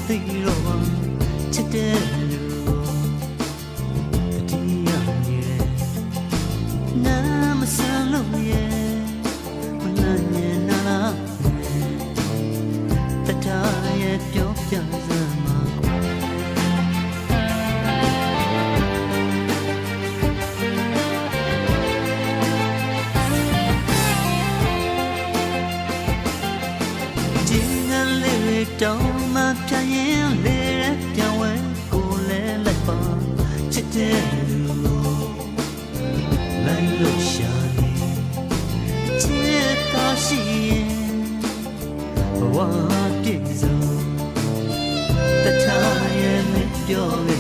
တော့ချစ်တဲ့လူတတိယနေတယ်နာမဆန်လို့ရဲ့မနာညံနာလားတထားရဲ့ပြောပြစမ်းမှာတောင်းမှပြရင်လေရပြောင်းဝဲကိုလဲလိုက်ပါချစ်တဲ့လူလိုက်လို့ရှာနေချစ်တော်ရှိရင်ဘဝပြည့်စုံတထားရဲ့မပြောရ